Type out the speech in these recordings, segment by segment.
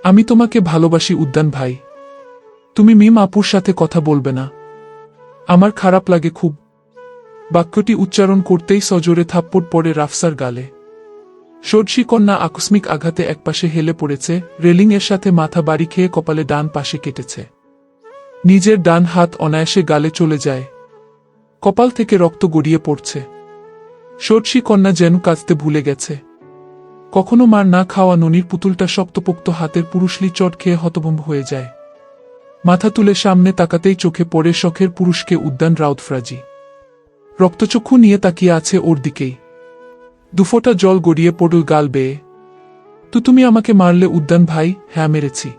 আমি তোমাকে ভালোবাসি উদ্যান ভাই। তুমি মিম আপুর সাথে কথা বলবে না? আমার খারাপ লাগে খুব। বাক্যটি উচ্চারণ করতেই সজোরে থাপ্পড় পড়ে রাফসার গালে। ষোড়শী কন্যা আকস্মিক আঘাতে একপাশে হেলে পড়েছে, রেলিং এর সাথে মাথা বাড়ি খেয়ে কপালে ডান পাশে কেটেছে। নিজের ডান হাত অনায়াসে গালে চলে যায়। কপাল থেকে রক্ত গড়িয়ে পড়ছে। ষোড়শী কন্যা যেন কাঁদতে ভুলে গেছে। কখনো মার না খাওয়া ননির পুতুলটা শক্তপোক্ত হাতের পুরুষলি চট খেয়ে হতভম্ব হয়ে যায়। মাথা তুলে সামনে তাকাতেই চোখে পড়ে শখের পুরুষকে উদ্যান রাউতফ্রাজি। রক্তচক্ষু নিয়ে তাকিয়ে আছে ওর দিকেই। দুফোঁটা জল গড়িয়ে পড়ল গাল বেয়ে। তুমি আমাকে মারলে উদ্যান ভাই? হ্যাঁ মেরেছি।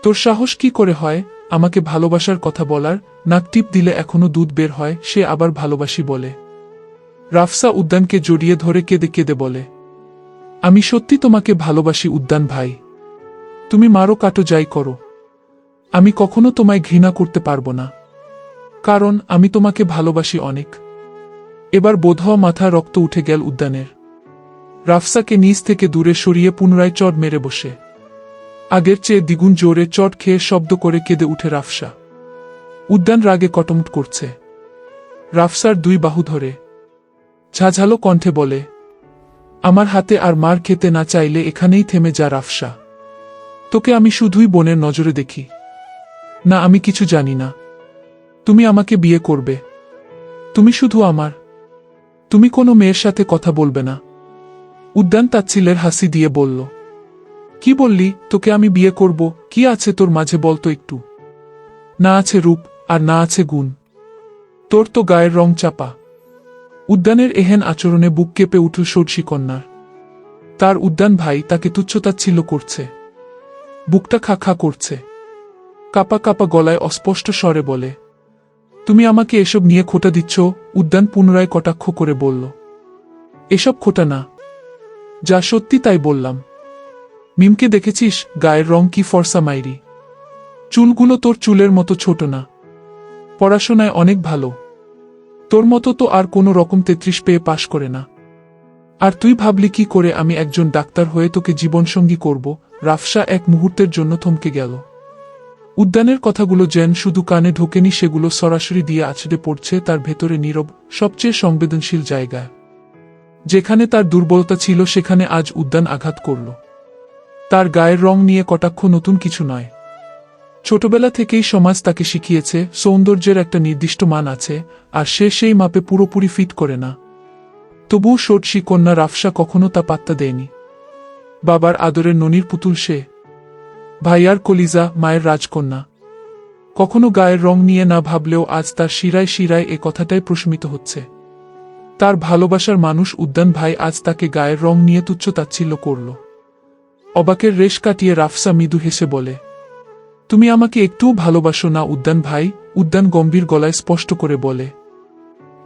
তোর সাহস কি করে হয় আমাকে ভালোবাসার কথা বলার? নাক টিপ দিলে এখনো দুধ বের হয়, সে আবার ভালোবাসি বলে। রাফসা উদ্যানকে জড়িয়ে ধরে কেঁদে কেঁদে বলে, আমি সত্যি তোমাকে ভালোবাসি উদ্যান ভাই। তুমি মারো কাটো যাই করো, আমি কখনো তোমায় ঘৃণা করতে পারবো না, কারণ আমি তোমাকে ভালোবাসি অনেক। এবার বোধহয় মাথা রক্ত উঠে গেল উদ্যানের। রাফসাকে নিজ থেকে দূরে সরিয়ে পুনরায় চট মেরে বসে। আগের চেয়ে দ্বিগুণ জোরে চট খেয়ে শব্দ করে কেঁদে উঠে রাফসা। উদ্যান রাগে কটমট করছে। রাফসার দুই বাহু ধরে ঝাঝালো কণ্ঠে বলে, আমার হাতে আর মার খেতে না চাইলে এখানেই থেমে যা রাফসা। তোকে আমি শুধুই বোনের নজরে দেখি। না, আমি কিছু জানি না। তুমি আমাকে বিয়ে করবে। তুমি শুধু আমার। তুমি কোনো মেয়ের সাথে কথা বলবে না। উদ্যান তাচ্ছিলের হাসি দিয়ে বলল, কি বললি? তোকে আমি বিয়ে করব? কি আছে তোর মাঝে বলতো একটু? না আছে রূপ, আর না আছে গুণ। তোর তো গায়ের রং চাপা। উদ্যানের এহেন আচরণে বুক কেঁপে উঠল ষোড়শী কন্যার। তার উদ্যান ভাই তাকে তুচ্ছতাচ্ছিল্য করছে। বুকটা খা খা করছে। কাপা কাপা গলায় অস্পষ্ট স্বরে বলে, তুমি আমাকে এসব নিয়ে খোঁটা দিচ্ছ? উদ্যান পুনরায় কটাক্ষ করে বলল, এসব খোঁটা না, যা সত্যি তাই বললাম। মিমকে দেখেছিস? গায়ের রং কি ফর্সা মাইরি। চুলগুলো তোর চুলের মতো ছোট না। পড়াশোনায় অনেক ভালো। তোর মতো তো আর কোনো রকম 33 পেয়ে পাশ করে না। আর তুই ভাবলি কি করে আমি একজন ডাক্তার হয়ে তোকে জীবনসঙ্গী করব? রাফসা এক মুহূর্তের জন্য থমকে গেল। উদ্যানের কথাগুলো যেন শুধু কানে ঢোকেনি, সেগুলো সরাসরি দিয়ে আছড়ে পড়ছে তার ভেতরে নীরব, সবচেয়ে সংবেদনশীল জায়গায়। যেখানে তার দুর্বলতা ছিল সেখানে আজ উদ্যান আঘাত করল। তার গায়ের রং নিয়ে কটাক্ষ নতুন কিছু নয়। ছোটবেলা থেকেই সমাজ তাকে শিখিয়েছে সৌন্দর্যের একটা নির্দিষ্ট মান আছে, আর সে সেই মাপে পুরোপুরি ফিট করে না। তবুও ষোড়শী কন্যা রাফসা কখনো তা পাত্তা দেয়নি। বাবার আদরের ননির পুতুল সে, ভাইয়ার কলিজা, মায়ের রাজকন্যা। কখনো গায়ের রং নিয়ে না ভাবলেও আজ তার শিরায় শিরায় এ কথাটাই প্রশমিত হচ্ছে। তার ভালোবাসার মানুষ উদ্যান ভাই আজ তাকে গায়ের রং নিয়ে তুচ্ছ-তাচ্ছিল্য করল। অবাকের রেশ কাটিয়ে রাফসা মৃদু হেসে বলে, তুমি আমাকে একটুও ভালোবাসো না উদ্যান ভাই? উদ্যান গম্ভীর গলায় স্পষ্ট করে বলে,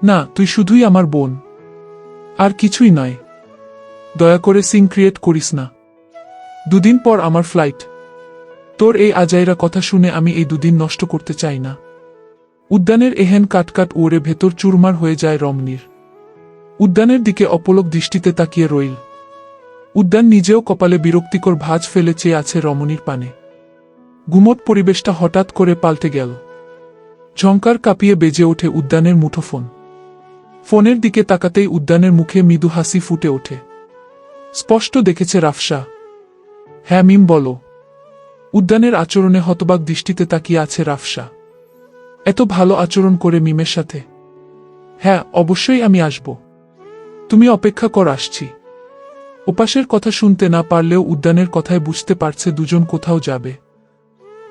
না, তুই শুধুই আমার বোন, আর কিছুই নয়। দয়া করে সিন ক্রিয়েট করিস না। দুদিন পর আমার ফ্লাইট। তোর এই আজাইরা কথা শুনে আমি এই দুদিন নষ্ট করতে চাই না। উদ্যানের এহেন কাটকাট ওরে ভেতর চুরমার হয়ে যায় রমণীর। উদ্যানের দিকে অপলক দৃষ্টিতে তাকিয়ে রইল। উদ্যান নিজেও কপালে বিরক্তিকর ভাঁজ ফেলে চেয়ে আছে রমণীর পানে। গুমট পরিবেশটা হঠাৎ করে পাল্টে গেল। ঝংকার কাঁপিয়ে বেজে ওঠে উদ্যানের মুঠোফোন। ফোনের দিকে তাকাতেই উদ্যানের মুখে মৃদু হাসি ফুটে ওঠে। স্পষ্ট দেখেছে রাফসা। হ্যাঁ মিম, বলো। উদ্যানের আচরণে হতবাক দৃষ্টিতে তাকিয়ে আছে রাফসা। এত ভালো আচরণ করে মিমের সাথে? হ্যাঁ, অবশ্যই আমি আসব। তুমি অপেক্ষা কর, আসছি। ওপাশের কথা শুনতে না পারলেও উদ্যানের কথায় বুঝতে পারছে দুজন কোথাও যাবে।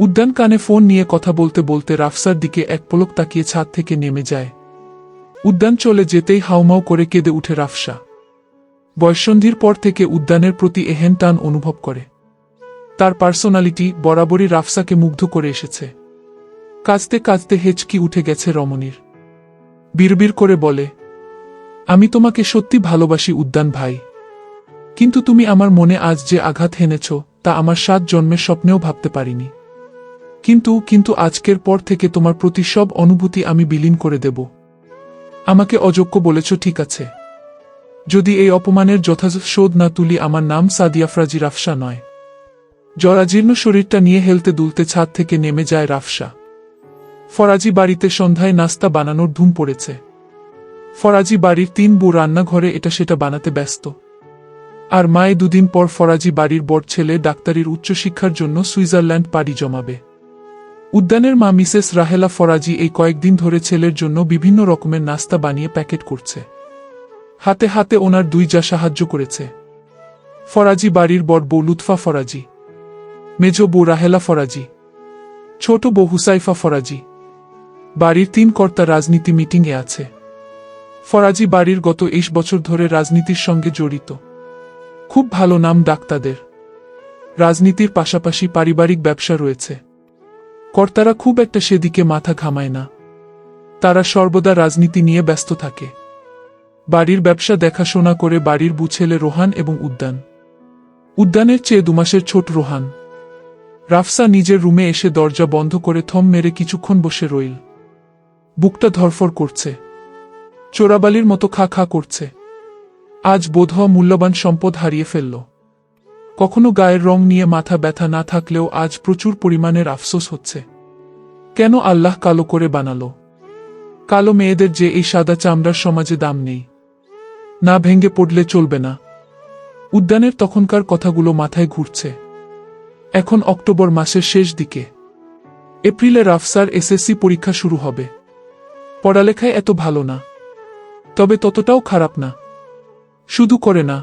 উদ্যান কানে ফোন নিয়ে কথা বলতে বলতে রাফসার দিকে এক পলক তাকিয়ে ছাদ থেকে নেমে যায়। উদ্যান চলে যেতেই হাউমাউ করে কেঁদে উঠে রাফসা। বয়ঃসন্ধির পর থেকে উদ্যানের প্রতি এহেন টান অনুভব করে। তার পার্সোনালিটি বরাবরই রাফসাকে মুগ্ধ করে এসেছে। কাঁদতে কাঁদতে হেঁচকি উঠে গেছে রমণীর। বিড়বিড় করে বলে, আমি তোমাকে সত্যি ভালোবাসি উদ্যান ভাই, কিন্তু তুমি আমার মনে আজ যে আঘাত হেনেছ তা আমার 7 জন্মের স্বপ্নেও ভাবতে পারিনি। কিন্তু আজকের পর থেকে তোমার প্রতি সব অনুভূতি আমি বিলীন করে দেব। আমাকে অযোগ্য বলেছ, ঠিক আছে। যদি এই অপমানের যথাযথ শোধ না তুলি, আমার নাম সাদিয়া ফ্রাজি রাফসা নয়। জরাজীর্ণ শরীরটা নিয়ে হেলতে দুলতে ছাদ থেকে নেমে যায় রাফসা। ফরাজি বাড়িতে সন্ধ্যায় নাস্তা বানানোর ধুম পড়েছে। ফরাজি বাড়ির 3 বউ রান্নাঘরে এটা সেটা বানাতে ব্যস্ত। আর মায়ে 2 দিন পর ফরাজি বাড়ির বড় ছেলে ডাক্তারির উচ্চশিক্ষার জন্য সুইজারল্যান্ড পাড়ি জমাবে। উদ্যানের মা মিসেস রাহেলা ফরাজি এই কয়েকদিন ধরে ছেলের জন্য বিভিন্ন রকমের নাস্তা বানিয়ে প্যাকেট করছে। হাতে হাতে ওনার 2 যা সাহায্য করেছে। ফরাজি বাড়ির বড় বউ লুৎফা ফরাজি, মেজ বউ রাহেলা ফরাজি, ছোট বউ হুসাইফা ফরাজি। বাড়ির 3 কর্তা রাজনীতি মিটিংয়ে আছে। ফরাজি বাড়ির গত 20 বছর ধরে রাজনীতির সঙ্গে জড়িত। খুব ভালো নাম ডাক্তারদের। রাজনীতির পাশাপাশি পারিবারিক ব্যবসা রয়েছে। কর্তারা খুব একটা সেদিকে মাথা ঘামায় না। তারা সর্বদা রাজনীতি নিয়ে ব্যস্ত থাকে। বাড়ির ব্যবসা দেখাশোনা করে বাড়ির বুছেলে রোহান এবং উদ্যান। উদ্যানের চেয়ে 2 মাসের ছোট রোহান। রাফসা নিজের রুমে এসে দরজা বন্ধ করে থম মেরে কিছুক্ষণ বসে রইল। বুকটা ধরফর করছে। চোরাবালির মতো খা খা করছে। আজ বোধহয় মূল্যবান সম্পদ হারিয়ে ফেলল। কখনো গায়ের রং নিয়ে মাথা ব্যথা না থাকলেও আজ প্রচুর পরিমাণের আফসোস হচ্ছে। কেন আল্লাহ কালো করে বানালো? কালো মেয়েদের যে এই সাদা চামড়ার সমাজে দাম নেই। না ভেঙে পড়লে চলবে না। উদ্যানের তখনকার কথাগুলো মাথায় ঘুরছে। এখন অক্টোবর মাসের শেষ দিকে। এপ্রিলে রাফসার এসএসসি পরীক্ষা শুরু হবে। পড়ালেখায় এত ভালো না, তবে ততটাও খারাপ না। শুধু করে না।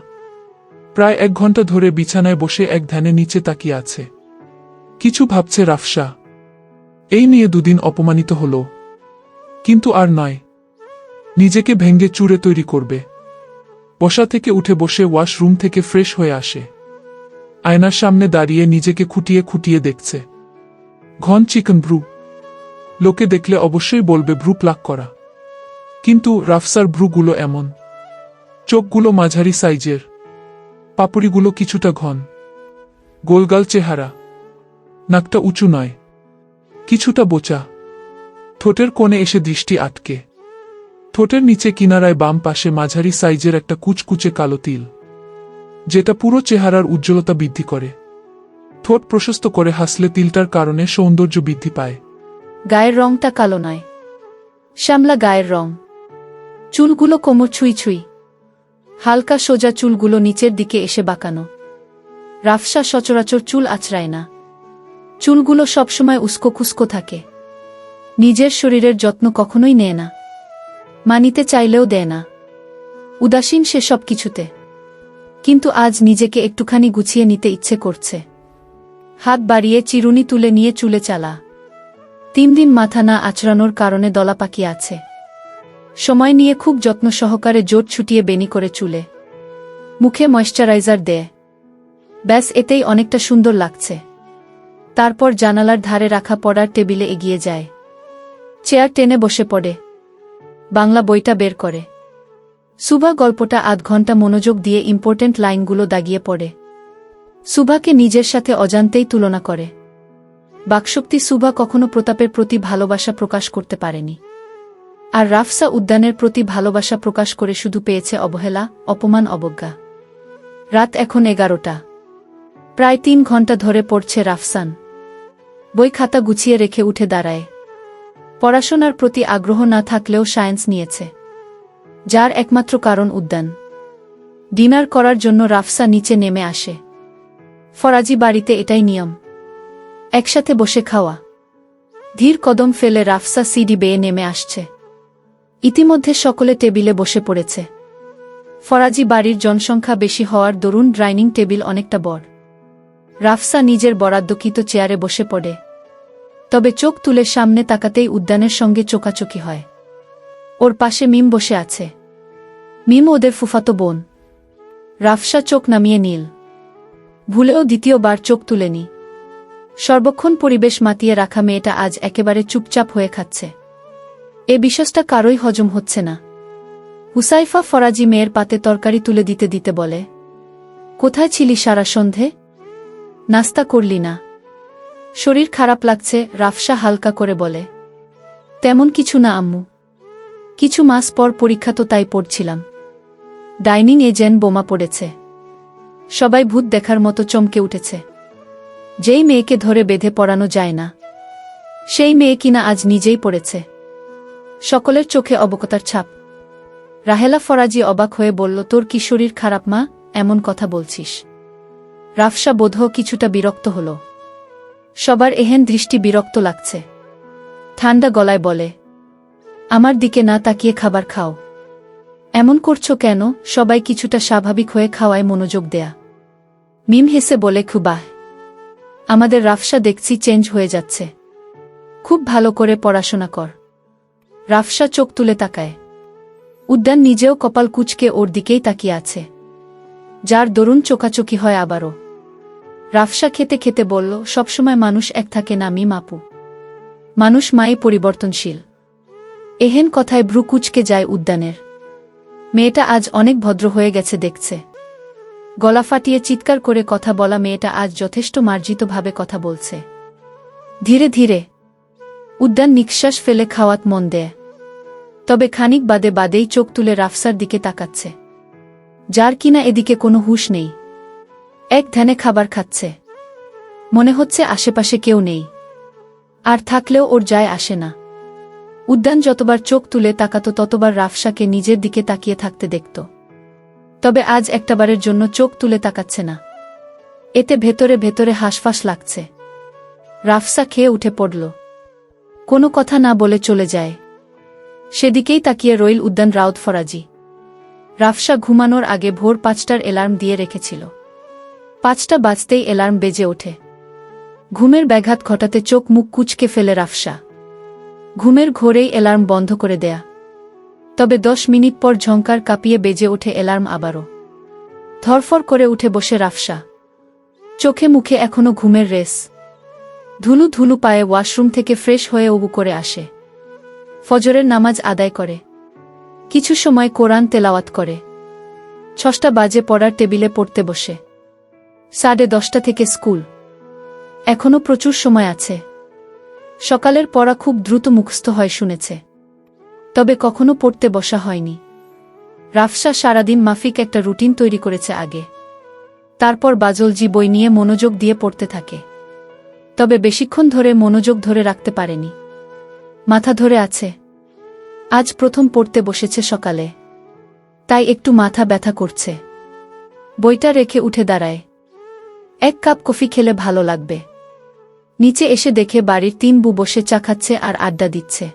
প্রায় 1 ঘন্টা ধরে বিছানায় বসে এক ধ্যানে নিচে তাকিয়ে আছে। কিছু ভাবছে রাফসা। এই নিয়ে 2 দিন অপমানিত হল, কিন্তু আর নয়। নিজেকে ভেঙ্গে চুরে তৈরি করবে। বসা থেকে উঠে বসে ওয়াশরুম থেকে ফ্রেশ হয়ে আসে। আয়নার সামনে দাঁড়িয়ে নিজেকে খুঁটিয়ে খুঁটিয়ে দেখছে। ঘন চিকেন ব্রু। লোকে দেখলে অবশ্যই বলবে ব্রু প্লাক করা। কিন্তু রাফসার ব্রুগুলো এমন। চোখগুলো মাঝারি সাইজের, পাপড়িগুলো কিছুটা ঘন, গোলগাল চেহারা। নাকটা উঁচু নয়, কিছুটা বোচা। ঠোঁটের কোণে এসে দৃষ্টি আটকে। ঠোঁটের নিচে কিনারায় বাম পাশে মাঝারি সাইজের একটা কুচকুচে কালো তিল, যেটা পুরো চেহারার উজ্জ্বলতা বৃদ্ধি করে। ঠোঁট প্রশস্ত করে হাসলে তিলটার কারণে সৌন্দর্য বৃদ্ধি পায়। গায়ের রংটা কালো নয়, শ্যামলা গায়ের রং। চুলগুলো কোমর ছুঁই ছুঁই। হালকা সোজা চুলগুলো নিচের দিকে এসে বাঁকানো। রাফসা সচরাচর চুল আঁচড়ায় না। চুলগুলো সবসময় উস্কো খুস্কো থাকে। নিজের শরীরের যত্ন কখনোই নেয় না। মানিতে চাইলেও দেয় না। উদাসীন সে সব কিছুতে। কিন্তু আজ নিজেকে একটুখানি গুছিয়ে নিতে ইচ্ছে করছে। হাত বাড়িয়ে চিরুনি তুলে নিয়ে চুলে চালা। 3 দিন মাথা না আঁচড়ানোর কারণে দলা পাকিয়ে আছে। সময় নিয়ে খুব যত্ন সহকারে জোট ছুটিয়ে বেনি করে চুলে। মুখে ময়েশ্চারাইজার দেয়। ব্যাস, এতেই অনেকটা সুন্দর লাগছে। তারপর জানালার ধারে রাখা পড়ার টেবিলে এগিয়ে যায়। চেয়ার টেনে বসে পড়ে। বাংলা বইটা বের করে। সুভা গল্পটা আধ ঘন্টা মনোযোগ দিয়ে ইম্পর্টেন্ট লাইনগুলো দাগিয়ে পড়ে। সুভাকে নিজের সাথে অজান্তেই তুলনা করে। বাকশক্তি সুভা কখনো প্রতাপের প্রতি ভালোবাসা প্রকাশ করতে পারেনি। আর রাফসা উদ্যানের প্রতি ভালোবাসা প্রকাশ করে শুধু পেয়েছে অবহেলা, অপমান, অবজ্ঞা। রাত এখন 11টা। প্রায় 3 ঘন্টা ধরে পড়ছে রাফসান। বই খাতা গুছিয়ে রেখে উঠে দাঁড়ায়। পড়াশোনার প্রতি আগ্রহ না থাকলেও সায়েন্স নিয়েছে, যার একমাত্র কারণ উদ্যান। ডিনার করার জন্য রাফসা নিচে নেমে আসে। ফরাজি বাড়িতে এটাই নিয়ম, একসাথে বসে খাওয়া। ধীর কদম ফেলে রাফসা সিঁড়ি বেয়ে নেমে আসছে। ইতিমধ্যে সকলে টেবিলে বসে পড়েছে। ফরাজি বাড়ির জনসংখ্যা বেশি হওয়ার দরুন ডাইনিং টেবিল অনেকটা বড়। রাফসা নিজের বরাদ্দকৃত চেয়ারে বসে পড়ে। তবে চোখ তুলে সামনে তাকাতেই উদ্যানের সঙ্গে চোকাচোকি হয়। ওর পাশে মিম বসে আছে। মিম ওদের ফুফাতো বোন। রাফসা চোখ নামিয়ে নীল। ভুলেও দ্বিতীয়বার চোখ তুলেনি। সর্বক্ষণ পরিবেশ মাতিয়ে রাখা মেয়েটা আজ একেবারে চুপচাপ হয়ে খাচ্ছে। এ বিশ্বাসটা কারোই হজম হচ্ছে না। হুসাইফা ফরাজি মেয়ের পাতে তরকারি তুলে দিতে দিতে বলে, কোথায় ছিলি সারা সন্ধে? নাস্তা করলি না? শরীর খারাপ লাগছে, রাফসা হালকা করে বলে। তেমন কিছু না আম্মু। কিছু মাস পর পরীক্ষা তো তাই পড়ছিলাম। ডাইনিং এ যেন বোমা পড়েছে। সবাই ভূত দেখার মতো চমকে উঠেছে। যেই মেয়েকে ধরে বেঁধে পড়ানো যায় না, সেই মেয়ে কিনা আজ নিজেই পড়েছে। সকলের চোখে অবকতার ছাপ। রাহেলা ফরাজি অবাক হয়ে বলল, তোর কি শরীর খারাপ মা, এমন কথা বলছিস? রাফসা বোধহয় কিছুটা বিরক্ত হল। সবার এহেন দৃষ্টি বিরক্ত লাগছে। ঠান্ডা গলায় বলে, আমার দিকে না তাকিয়ে খাবার খাও। এমন করছো কেন? সবাই কিছুটা স্বাভাবিক হয়ে খাওয়ায় মনোযোগ দেয়া। মিম হেসে বলে, খুবাহ, আমাদের রাফসা দেখছি চেঞ্জ হয়ে যাচ্ছে। খুব ভালো করে পড়াশোনা কর। রাফসা চোখ তুলে তাকায়। উদ্যান নিজেও কপাল কুঁচকে ওর দিকেই তাকিয়ে আছে, যার দরুন চোকাচোকি হয় আবারও। রাফসা খেতে খেতে বলল, সবসময় মানুষ এক থাকে না মিম আপু। মানুষ মাই পরিবর্তনশীল। এহেন কথায় ভ্রু কুঁচকে যায় উদ্যানের। মেয়েটা আজ অনেক ভদ্র হয়ে গেছে দেখছে। গলা ফাটিয়ে চিৎকার করে কথা বলা মেয়েটা আজ যথেষ্ট মার্জিতভাবে কথা বলছে। ধীরে ধীরে উদ্যান নিঃশ্বাস ফেলে খাওয়াত মন দেয়। তবে খানিক বাদেই চোখ তুলে রাফসার দিকে তাকাচ্ছে, যার কিনা এদিকে কোনো হুঁশ নেই। এক ধ্যানে খাবার খাচ্ছে। মনে হচ্ছে আশেপাশে কেউ নেই, আর থাকলেও ওর যায় আসে না। উদ্যান যতবার চোখ তুলে তাকাতো ততবার রাফসাকে নিজের দিকে তাকিয়ে থাকতে দেখত। তবে আজ একটাবারের জন্য চোখ তুলে তাকাচ্ছে না। এতে ভেতরে ভেতরে হাঁসফাঁস লাগছে। রাফসা খেয়ে উঠে পড়ল। কোনো কথা না বলে চলে যায়। সেদিকেই তাকিয়ে রইল উদ্যান রাউত ফরাজি। রাফসা ঘুমানোর আগে ভোর 5টার অ্যালার্ম দিয়ে রেখেছিল। 5টা বাজতেই অ্যালার্ম বেজে ওঠে। ঘুমের ব্যাঘাত ঘটাতে চোখ মুখ কুঁচকে ফেলে রাফসা। ঘুমের ঘোরেই অ্যালার্ম বন্ধ করে দেয়া। তবে 10 মিনিট পর ঝংকার কাঁপিয়ে বেজে ওঠে অ্যালার্ম আবারও। ধরফর করে উঠে বসে রাফসা। চোখে মুখে এখনো ঘুমের রেস। ধুলু ধুলু পায়ে ওয়াশরুম থেকে ফ্রেশ হয়ে উবু করে আসে। ফজরের নামাজ আদায় করে। কিছু সময় কোরআন তেলাওয়াত করে। 6টা বাজে পড়ার টেবিলে পড়তে বসে। 10:30 থেকে স্কুল। এখনো প্রচুর সময় আছে। সকালের পড়া খুব দ্রুত মুখস্থ হয় শুনেছে। তবে কখনো পড়তে বসা হয়নি। রাফসা সারাদিন মাফিক একটা রুটিন তৈরি করেছে আগে। তারপর বাজলজি বই নিয়ে মনোযোগ দিয়ে পড়তে থাকে। তবে বেশিক্ষণ ধরে মনোযোগ ধরে রাখতে পারেনি। মাথা ধরে আছে। আজ প্রথম পড়তে বসেছে সকালে, তাই একটু মাথা ব্যথা করছে। বইটা রেখে উঠে দাঁড়ায়। 1 কাপ কফি খেলে ভালো লাগবে। নিচে এসে দেখে বাড়ির 3 বউ বসে চা খাচ্ছে আর আড্ডা দিচ্ছে।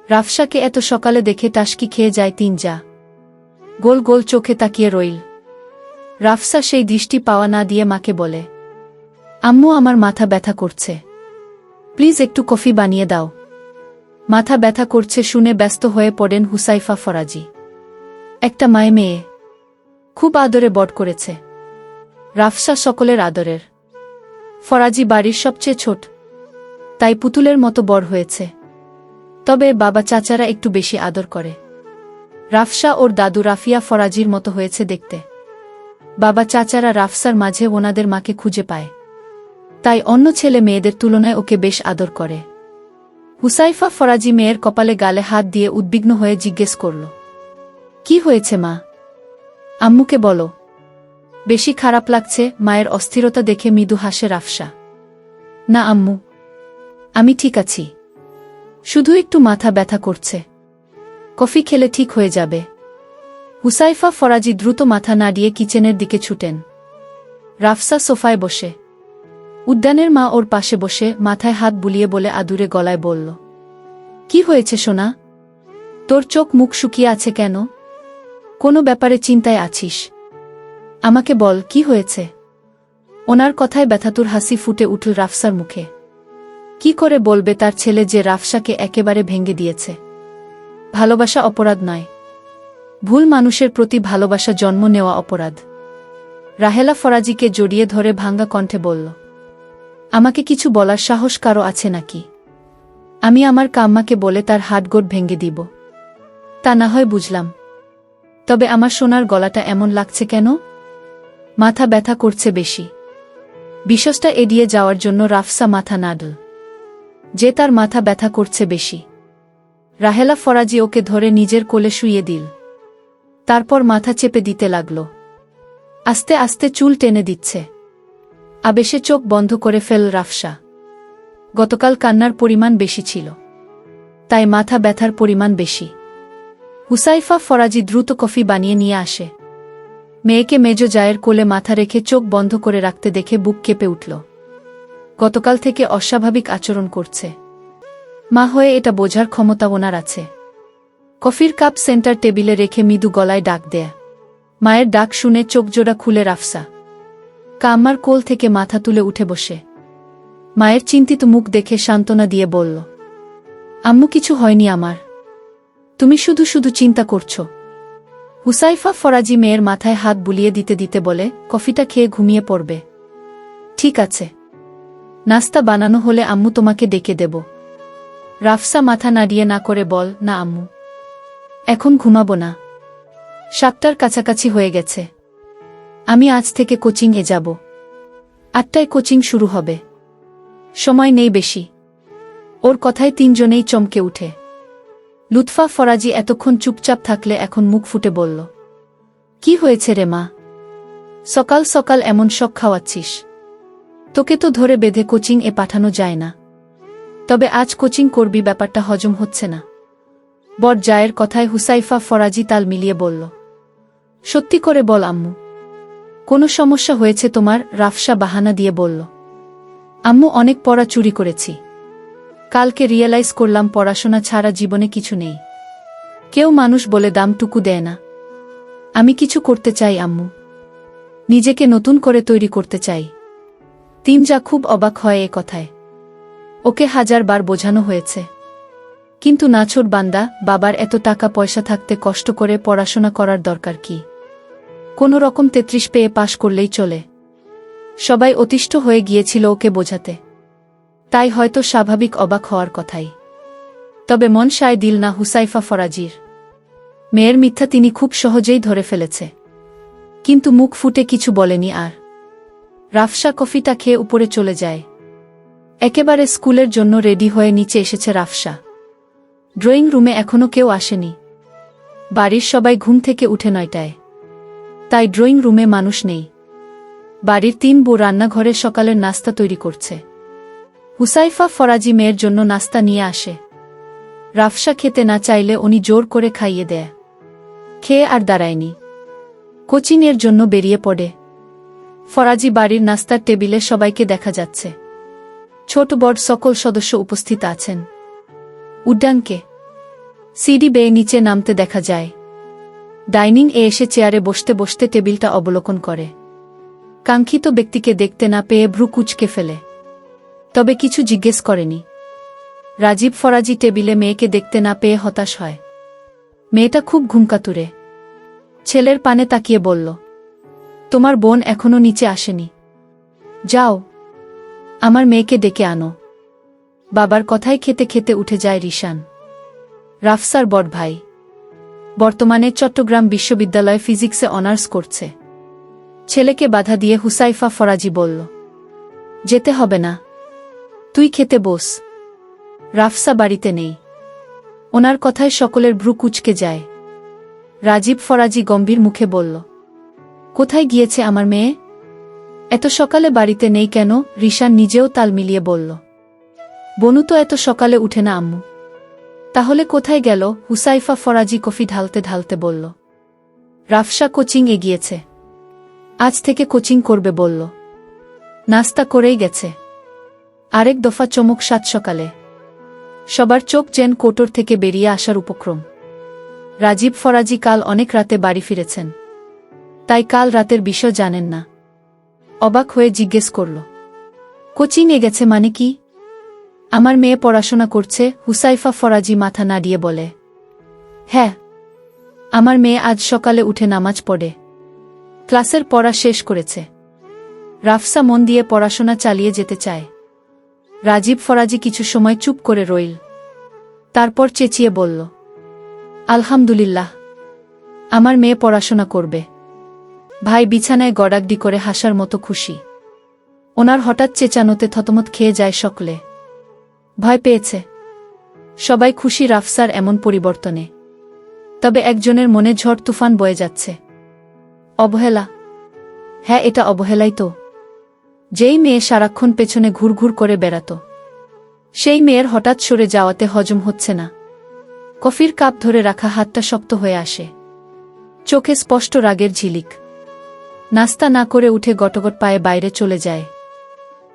রাফসাকে এত সকালে দেখে টাসকি খেয়ে যায় 3 যা। গোল গোল চোখে তাকিয়ে রইল। রাফসা সেই দৃষ্টি পাওয়া না দিয়ে মাকে বলে, আম্মু আমার মাথা ব্যথা করছে, প্লিজ একটু কফি বানিয়ে দাও। মাথা ব্যথা করছে শুনে ব্যস্ত হয়ে পড়েন হুসাইফা ফরাজি। একটা মায়ে মেয়ে, খুব আদরে বড় করেছে। রাফসা সকলের আদরের। ফরাজি বাড়ির সবচেয়ে ছোট, তাই পুতুলের মতো বড় হয়েছে। তবে বাবা চাচারা একটু বেশি আদর করে। রাফসা ওর দাদু রাফিয়া ফরাজির মতো হয়েছে দেখতে। বাবা চাচারা রাফসার মাঝে ওনাদের মাকে খুঁজে পায়, তাই অন্য ছেলে মেয়েদের তুলনায় ওকে বেশ আদর করে। হুসাইফা ফরাজি মেয়ের কপালে গালে হাত দিয়ে উদ্বিগ্ন হয়ে জিজ্ঞেস করল, কি হয়েছে মা? আম্মুকে বলো। বেশি খারাপ লাগছে? মায়ের অস্থিরতা দেখে মৃদু হাসে রাফসা। না আম্মু, আমি ঠিক আছি, শুধু একটু মাথা ব্যথা করছে। কফি খেলে ঠিক হয়ে যাবে। হুসাইফা ফরাজি দ্রুত মাথা নাড়িয়ে কিচেনের দিকে ছুটেন। রাফসা সোফায় বসে। উদ্যানের মা ওর পাশে বসে মাথায় হাত বুলিয়ে বলে আদুরে গলায় বলল, কি হয়েছে সোনা? তোর চোখ মুখ শুকিয়ে আছে কেন? কোনো ব্যাপারে চিন্তায় আছিস? আমাকে বল, কি হয়েছে? ওনার কথায় ব্যথাতুর হাসি ফুটে উঠল রাফসার মুখে। কি করে বলবে তার ছেলে যে রাফসাকে একেবারে ভেঙে দিয়েছে? ভালোবাসা অপরাধ নয়। ভুল মানুষের প্রতি ভালোবাসা জন্ম নেওয়া অপরাধ। রাহেলা ফরাজিকে জড়িয়ে ধরে ভাঙ্গা কণ্ঠে বলল, আমাকে কিছু বলার সাহস কারো আছে নাকি? আমি আমার কাম্মাকে বলে তার হাড়গোড় ভেঙে দিব। তা না হয় বুঝলাম, তবে আমার সোনার গলাটা এমন লাগছে কেন? মাথা ব্যথা করছে বেশি। বিষয়টা এড়িয়ে যাওয়ার জন্য রাফসা মাথা নাড়ল যে তার মাথা ব্যথা করছে বেশি। রাহেলা ফরাজি ওকে ধরে নিজের কোলে শুইয়ে দিল। তারপর মাথা চেপে দিতে লাগল। আস্তে আস্তে চুল টেনে দিচ্ছে। আবেশে চোখ বন্ধ করে ফেল রাফসা। গতকাল কান্নার পরিমাণ বেশি ছিল, তাই মাথা ব্যথার পরিমাণ বেশি। হুসাইফা ফরাজি দ্রুত কফি বানিয়ে নিয়ে আসে। মেয়েকে মেজ জায়ের কোলে মাথা রেখে চোখ বন্ধ করে রাখতে দেখে বুক কেঁপে উঠল। গতকাল থেকে অস্বাভাবিক আচরণ করছে। মা হয়ে এটা বোঝার ক্ষমতা ওনার আছে। কফির কাপ সেন্টার টেবিলে রেখে মৃদু গলায় ডাক দেয়। মায়ের ডাক শুনে চোখজোড়া খুলে রাফসা কাম্মার কোল থেকে মাথা তুলে উঠে বসে। মায়ের চিন্তিত মুখ দেখে সান্ত্বনা দিয়ে বলল, আম্মু কিছু হয়নি আমার, তুমি শুধু শুধু চিন্তা করছো। হুসাইফা ফরাজি মেয়ের মাথায় হাত বুলিয়ে দিতে দিতে বলে, কফিটা খেয়ে ঘুমিয়ে পড়বে। ঠিক আছে, নাস্তা বানানো হলে আম্মু তোমাকে ডেকে দেব। রাফসা মাথা নাড়িয়ে না করে বল, না আম্মু, এখন ঘুমাবো না, 7টার কাছাকাছি হয়ে গেছে। আমি আজ থেকে কোচিংয়ে যাব, 8টায় কোচিং শুরু হবে, সময় নেই বেশি। ওর কথায় তিনজনেই চমকে উঠে। লুৎফা ফরাজি এতক্ষণ চুপচাপ থাকলে এখন মুখ ফুটে বলল, কি হয়েছে রে মা, সকাল সকাল এমন শখ খাওয়াচ্ছিস? তোকে তো ধরে বেঁধে কোচিং এ পাঠানো যায় না, তবে আজ কোচিং করবি, ব্যাপারটা হজম হচ্ছে না। বড় জায়ের কথায় হুসাইফা ফরাজি তাল মিলিয়ে বলল, সত্যি করে বল আম্মু, কোনো সমস্যা হয়েছে তোমার? রাফসা বাহানা দিয়ে বলল, আম্মু অনেক পড়া চুরি করেছি, কালকে রিয়েলাইজ করলাম পড়াশোনা ছাড়া জীবনে কিছু নেই। কেউ মানুষ বলে দামটুকু দেয় না। আমি কিছু করতে চাই আম্মু, নিজেকে নতুন করে তৈরি করতে চাই। তিনজা খুব অবাক হয় এ কথায়। ওকে 1000 বার বোঝানো হয়েছে, কিন্তু নাছোড় বান্দা, বাবার এত টাকা পয়সা থাকতে কষ্ট করে পড়াশোনা করার দরকার কি? কোনো রকম 33 পেয়ে পাশ করলেই চলে। সবাই অতিষ্ঠ হয়ে গিয়েছিল ওকে বোঝাতে, তাই হয়তো স্বাভাবিক অবাক হওয়ার কথাই। তবে মন সায় দিল না হুসাইফা ফরাজির। মেয়ের মিথ্যা তিনি খুব সহজেই ধরে ফেলেছে, কিন্তু মুখ ফুটে কিছু বলেনি আর। রাফসা কফিটা খেয়ে উপরে চলে যায়। একেবারে স্কুলের জন্য রেডি হয়ে নিচে এসেছে রাফসা। ড্রয়িং রুমে এখনো কেউ আসেনি। বাড়ির সবাই ঘুম থেকে উঠে 9টায়, তাই ড্রয়িং রুমে মানুষ নেই। বাড়ির 3 বউ রান্নাঘরে সকালের নাস্তা তৈরি করছে। হুসাইফা ফরাজি মেয়ের জন্য নাস্তা নিয়ে আসে। রাফসা খেতে না চাইলে উনি জোর করে খাইয়ে দেয়। খেয়ে আর দাঁড়ায়নি, কোচিংয়ের জন্য বেরিয়ে পড়ে। ফরাজি বাড়ির নাস্তার টেবিলে সবাইকে দেখা যাচ্ছে। ছোট বড় সকল সদস্য উপস্থিত আছেন। উড্ডানকে সিঁড়ি বেয়ে নিচে নামতে দেখা যায়। ডাইনিং এ এসে চেয়ারে বসতে বসতে টেবিলটা অবলোকন করে। কাঙ্ক্ষিত ব্যক্তিকে দেখতে না পেয়ে ভ্রু কুঁচকে ফেলে, তবে কিছু জিজ্ঞেস করেনি। রাজীব ফরাজি টেবিলে মেয়েকে দেখতে না পেয়ে হতাশ হয়। মেয়েটা খুব ঘুমকাতুরে। ছেলের পানে তাকিয়ে বলল, তোমার বোন এখনো নিচে আসেনি, যাও আমার মেয়েকে ডেকে আনো। বাবার কথায় খেতে খেতে উঠে যায় রিশান, রাফসার বড় ভাই। বর্তমানে চট্টগ্রাম বিশ্ববিদ্যালয়ে ফিজিক্সে অনার্স করছে। ছেলেকে বাধা দিয়ে হুসাইফা ফরাজি বলল, যেতে হবে না, তুই খেতে বস। রাফসা বাড়িতে নেই। ওনার কথায় সকলের ভ্রু কুঁচকে যায়। রাজীব ফরাজি গম্ভীর মুখে বলল, কোথায় গিয়েছে আমার মেয়ে? এত সকালে বাড়িতে নেই কেন? রিশান নিজেও তাল মিলিয়ে বলল, বনু তো এত সকালে উঠে না আম্মু। তাহলে কোথায় গেল? হুসাইফা ফরাজি কফি ঢালতে ঢালতে বলল, রাফসা কোচিং এ গিয়েছে, আজ থেকে কোচিং করবে বলল। নাস্তা করেই গেছে। আরেক দফা চমক 7 সকালে। সবার চোখ যেন কোটর থেকে বেরিয়ে আসার উপক্রম। রাজীব ফরাজি কাল অনেক রাতে বাড়ি ফিরেছেন, তাই কাল রাতের বিষয় জানেন না। অবাক হয়ে জিজ্ঞেস করল, কোচিং এ গেছে মানে কি? আমার মেয়ে পড়াশোনা করছে। হুসাইফা ফরাজি মাথা নাড়িয়ে বলে, হ্যাঁ, আমার মেয়ে আজ সকালে উঠে নামাজ পড়ে ক্লাসের পড়া শেষ করেছে। রাফসা মন দিয়ে পড়াশোনা চালিয়ে যেতে চায়। রাজীব ফরাজি কিছু সময় চুপ করে রইল, তারপর চেঁচিয়ে বলল, আলহামদুলিল্লাহ, আমার মেয়ে পড়াশোনা করবে। ভাই বিছানায় গড়াগডি করে হাসার মতো খুশি। ওনার হঠাৎ চেঁচানোতে থতমত খেয়ে যায় সকলে। ভয় পেয়েছে সবাই, খুশি রাফসার এমন পরিবর্তনে। তবে একজনের মনে ঝড় তুফান বয়ে যাচ্ছে। অবহেলা? হ্যাঁ, এটা অবহেলাই তো। যেই মেয়ে সারাক্ষণ পেছনে ঘুরঘুর করে বেড়াত সেই মেয়ের হঠাৎ সরে যাওয়াতে হজম হচ্ছে না। কফির কাপ ধরে রাখা হাতটা শক্ত হয়ে আসে, চোখে স্পষ্ট রাগের ঝিলিক। নাস্তা না করে উঠে গটগট পায়ে বাইরে চলে যায়।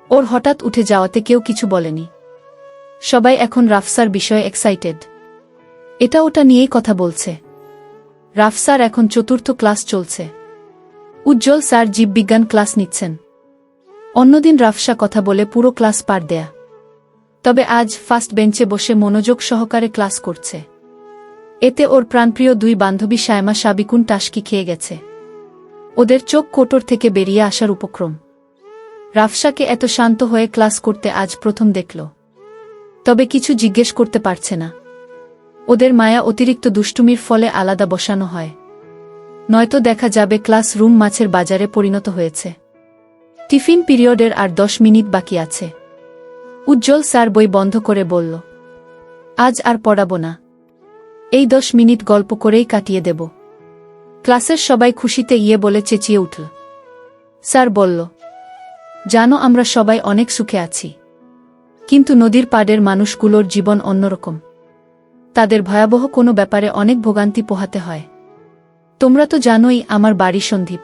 ওর হঠাৎ উঠে যাওয়াতে কেউ কিছু বলেনি। সবাই এখন রাফসার বিষয়ে এক্সাইটেড, এটা ওটা নিয়েই কথা বলছে। রাফসার এখন 4র্থ ক্লাস চলছে। উজ্জ্বল স্যার জীববিজ্ঞান ক্লাস নিচ্ছেন। অন্যদিন রাফসা কথা বলে পুরো ক্লাস পার দেয়া, তবে আজ ফার্স্ট বেঞ্চে বসে মনোযোগ সহকারে ক্লাস করছে। এতে ওর প্রাণপ্রিয় 2 বান্ধবী সায়মা সাবিকুন টাসকি খেয়ে গেছে। ওদের চোখ কোটর থেকে বেরিয়ে আসার উপক্রম। রাফসাকে এত শান্ত হয়ে ক্লাস করতে আজ প্রথম দেখল, তবে কিছু জিজ্ঞেস করতে পারছে না। ওদের মায়া অতিরিক্ত দুষ্টুমির ফলে আলাদা বসানো হয়, নয়তো দেখা যাবে ক্লাস রুম মাছের বাজারে পরিণত হয়েছে। টিফিন পিরিয়ডের আর 10 মিনিট বাকি আছে। উজ্জ্বল স্যার বই বন্ধ করে বলল, আজ আর পড়াবো না, এই 10 মিনিট গল্প করেই কাটিয়ে দেব। ক্লাসের সবাই খুশিতে ইয়ে বলে চেঁচিয়ে উঠল। স্যার বলল, জানো আমরা সবাই অনেক সুখে আছি, কিন্তু নদীর পাড়ের মানুষগুলোর জীবন অন্যরকম। তাদের ভয়াবহ কোনো ব্যাপারে অনেক ভোগান্তি পোহাতে হয়। তোমরা তো জানোই আমার বাড়ি সন্দ্বীপ।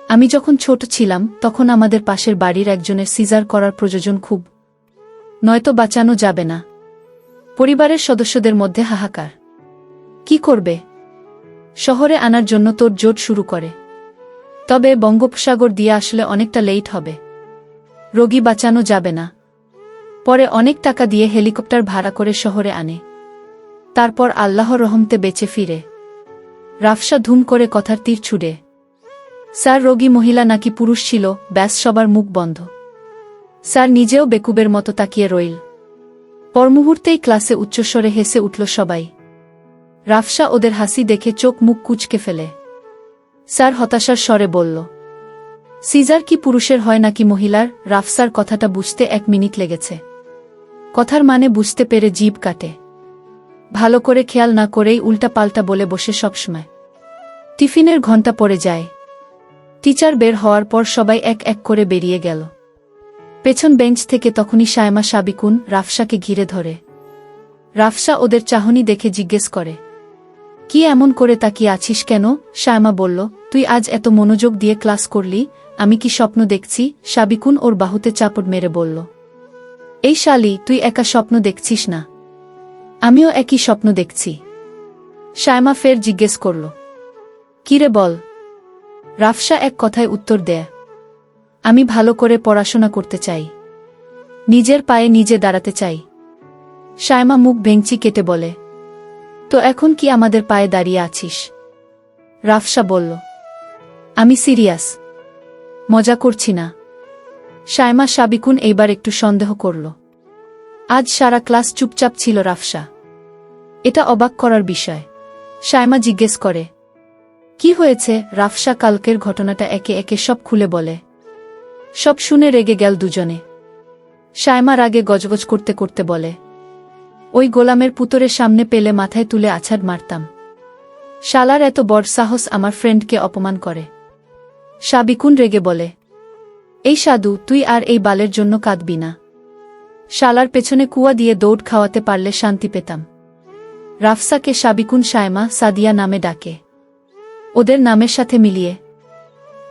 আমি যখন ছোট ছিলাম তখন আমাদের পাশের বাড়ির একজনের সিজার করার প্রয়োজন খুব, নয়তো বাঁচানো যাবে না। পরিবারের সদস্যদের মধ্যে হাহাকার। কি করবে? শহরে আনার জন্য তোর জোট শুরু করে, তবে বঙ্গোপসাগর দিয়ে আসলে অনেকটা লেট হবে, রোগী বাঁচানো যাবে না। পরে অনেক টাকা দিয়ে হেলিকপ্টার ভাড়া করে শহরে আনে, তারপর আল্লাহর রহমতে বেঁচে ফিরে। রাফসা ধুম করে কথার তীর ছুড়ে, স্যার রোগী মহিলা নাকি পুরুষ ছিল? ব্যাস, সবার মুখ বন্ধ। স্যার নিজেও বেকুবের মতো তাকিয়ে রইল। পরমুহূর্তেই ক্লাসে উচ্চস্বরে হেসে উঠল সবাই। রাফসা ওদের হাসি দেখে চোখ মুখ কুঁচকে ফেলে। স্যার হতাশার স্বরে বলল, সিজার কি পুরুষের হয় নাকি মহিলার? রাফসার কথাটা বুঝতে 1 মিনিট লেগেছে। কথার মানে বুঝতে পেরে জিভ কাটে। ভালো করে খেয়াল না করেই উল্টাপাল্টা বলে বসে সবসময়। টিফিনের ঘণ্টা পড়ে যায়। টিচার বের হওয়ার পর সবাই এক এক করে বেরিয়ে গেল। পেছন বেঞ্চ থেকে তখনই সায়মা সাবিকুন রাফসাকে ঘিরে ধরে। রাফসা ওদের চাহনি দেখে জিজ্ঞেস করে, কি এমন করে তাকিয়ে আছিস কেন? সায়মা বলল, তুই আজ এত মনোযোগ দিয়ে ক্লাস করলি, আমি কি স্বপ্ন দেখছি? সাবিকুন ওর বাহুতে চাপড় মেরে বলল, এই শালি, তুই একা স্বপ্ন দেখছিস না, আমিও একই স্বপ্ন দেখছি। সায়মা ফের জিজ্ঞেস করল, কিরে বল? রাফসা এক কথায় উত্তর দেয়, আমি ভালো করে পড়াশোনা করতে চাই, নিজের পায়ে নিজে দাঁড়াতে চাই। সায়মা মুখ ভেঙচি কেটে বলে, তো এখন কি আমাদের পায়ে দাঁড়িয়ে আছিস? রাফসা বলল, আমি সিরিয়াস, মজা করছি না। সায়মা সাবিকুন এইবার একটু সন্দেহ করল। আজ সারা ক্লাস চুপচাপ ছিল রাফসা। এটা অবাক করার বিষয়। সায়মা জিজ্ঞেস করে, কি হয়েছে? রাফসা কালকের ঘটনাটা একে একে সব খুলে বলে। সব শুনে রেগে গেল দুজনে। সায়মা রাগে গজগজ করতে করতে বলে, ওই গোলামের পুতরের সামনে পেলে মাথায় তুলে আছাড় মারতাম। শালার এত বড় সাহস আমার ফ্রেন্ডকে অপমান করে। সাবিকুন রেগে বলে, এই সাধু, তুই আর এই বালের জন্য কাঁদবি না। শালার পেছনে কুয়া দিয়ে দৌড় খাওয়াতে পারলে শান্তি পেতাম। রাফসাকে সাবিকুন সায়মা সাদিয়া নামে ডাকে, ওদের নামের সাথে মিলিয়ে।